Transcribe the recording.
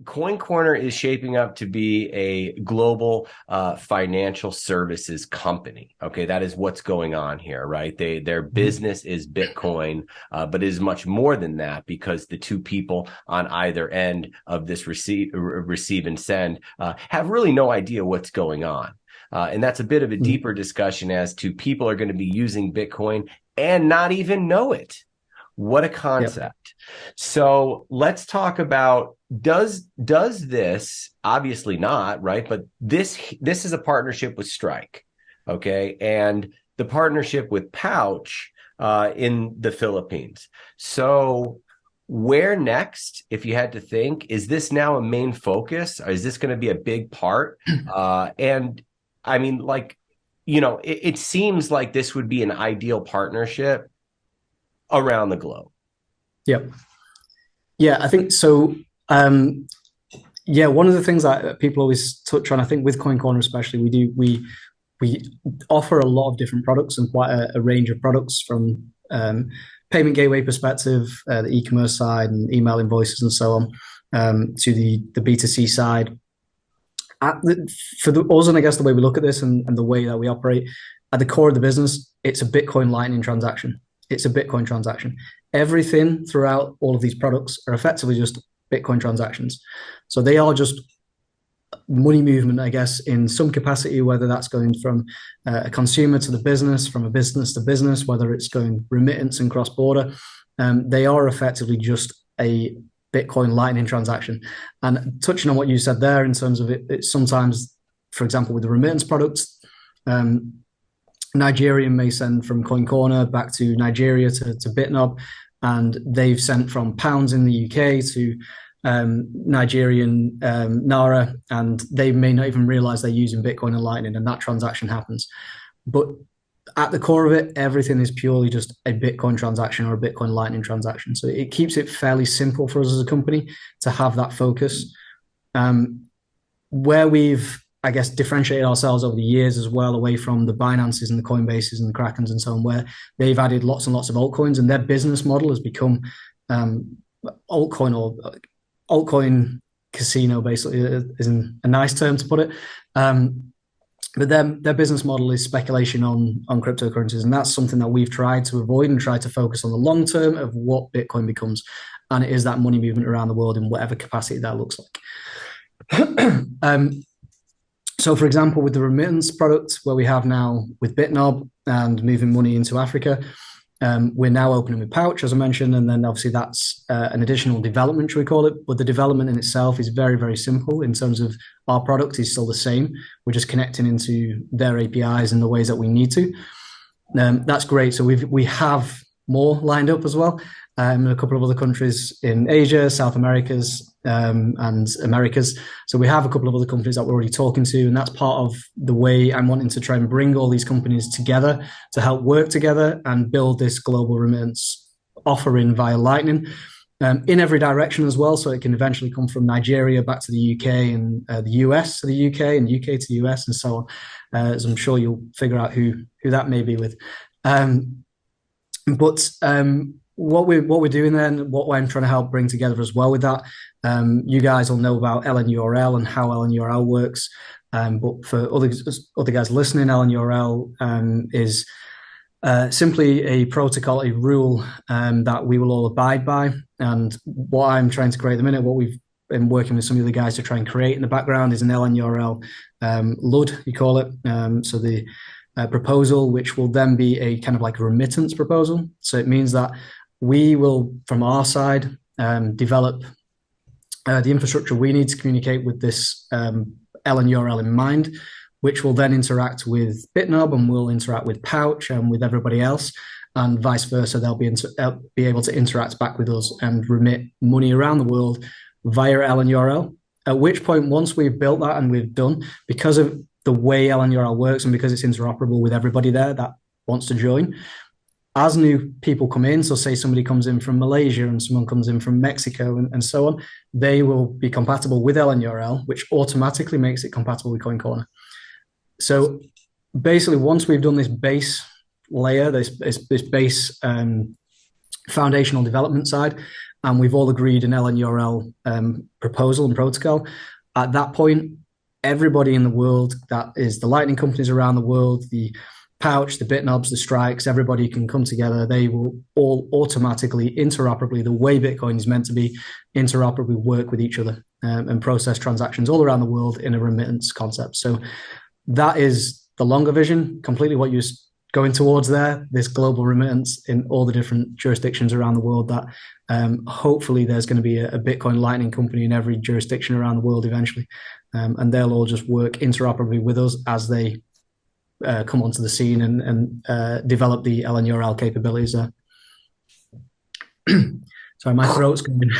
CoinCorner is shaping up to be a global financial services company. Okay, that is what's going on here, right? Their business is Bitcoin, but it is much more than that because the two people on either end of this receive and send have really no idea what's going on. And that's a bit of a deeper discussion as to people are going to be using Bitcoin and not even know it. What a concept. Yep. So let's talk about, does this, obviously not, right? But this is a partnership with Strike, okay? And the partnership with Pouch in the Philippines. So where next, if you had to think, is this now a main focus? Or is this going to be a big part? And I mean, like, it seems like this would be an ideal partnership around the globe. Yep. Yeah, I think so. One of the things that people always touch on, I think with CoinCorner especially, we offer a lot of different products and quite a range of products from payment gateway perspective, the e-commerce side and email invoices and so on, to the B2C side. For us, and I guess the way we look at this and the way that we operate, at the core of the business, it's a Bitcoin Lightning transaction. It's a Bitcoin transaction. Everything throughout all of these products are effectively just Bitcoin transactions. So they are just money movement, I guess, in some capacity, whether that's going from a consumer to the business, from a business to business, whether it's going remittance and cross-border. They are effectively just a Bitcoin Lightning transaction. And touching on what you said there in terms of it's sometimes, for example, with the remittance products, Nigerian may send from CoinCorner back to Nigeria to BitNob, and they've sent from pounds in the UK to Nigerian Naira, and they may not even realize they're using Bitcoin and Lightning, and that transaction happens. But at the core of it, everything is purely just a Bitcoin transaction or a Bitcoin Lightning transaction. So it keeps it fairly simple for us as a company to have that focus. Where we've, I guess, differentiated ourselves over the years as well, away from the Binances and the Coinbases and the Krakens and so on, where they've added lots and lots of altcoins, and their business model has become altcoin casino, basically, is a nice term to put it. But their business model is speculation on cryptocurrencies, and that's something that we've tried to avoid and try to focus on the long term of what Bitcoin becomes, and it is that money movement around the world in whatever capacity that looks like. So, for example, with the remittance product, where we have now with BitNob and moving money into Africa, we're now opening with Pouch, as I mentioned, and then obviously that's an additional development, should we call it? But the development in itself is very, very simple in terms of our product is still the same. We're just connecting into their APIs in the ways that we need to. That's great. So we have more lined up as well. A couple of other countries in Asia, South Americas, and Americas. So we have a couple of other companies that we're already talking to, and that's part of the way I'm wanting to try and bring all these companies together to help work together and build this global remittance offering via Lightning in every direction as well. So it can eventually come from Nigeria back to the UK and the US to the UK and UK to the US and so on. As I'm sure you'll figure out who that may be with. What we're doing then, what I'm trying to help bring together as well with that, you guys will know about LNURL and how LNURL works. But for other guys listening, LNURL is simply a protocol, a rule that we will all abide by. And what I'm trying to create at the minute, what we've been working with some of the guys to try and create in the background is an LNURL LUD, you call it. So the proposal, which will then be a kind of like a remittance proposal. So it means that we will, from our side, develop the infrastructure we need to communicate with this LNURL in mind, which will then interact with BitNob and will interact with Pouch and with everybody else, and vice versa. They'll be able to interact back with us and remit money around the world via LNURL. At which point, once we've built that and we've done, because of the way LNURL works and because it's interoperable with everybody there that wants to join, as new people come in, so say somebody comes in from Malaysia and someone comes in from Mexico and so on, they will be compatible with LNURL, which automatically makes it compatible with CoinCorner. So basically, once we've done this base layer, this base foundational development side, and we've all agreed an LNURL proposal and protocol. At that point, everybody in the world, that is the Lightning companies around the world, the Pouch, the Bitnobs, the Strikes, everybody can come together. They will all automatically, interoperably, the way Bitcoin is meant to be, interoperably work with each other and process transactions all around the world in a remittance concept. So that is the longer vision, completely what you're going towards there, this global remittance in all the different jurisdictions around the world that hopefully there's going to be a Bitcoin Lightning company in every jurisdiction around the world eventually. And they'll all just work interoperably with us as they come onto the scene and develop the LNURL capabilities there. Sorry, my throat's going.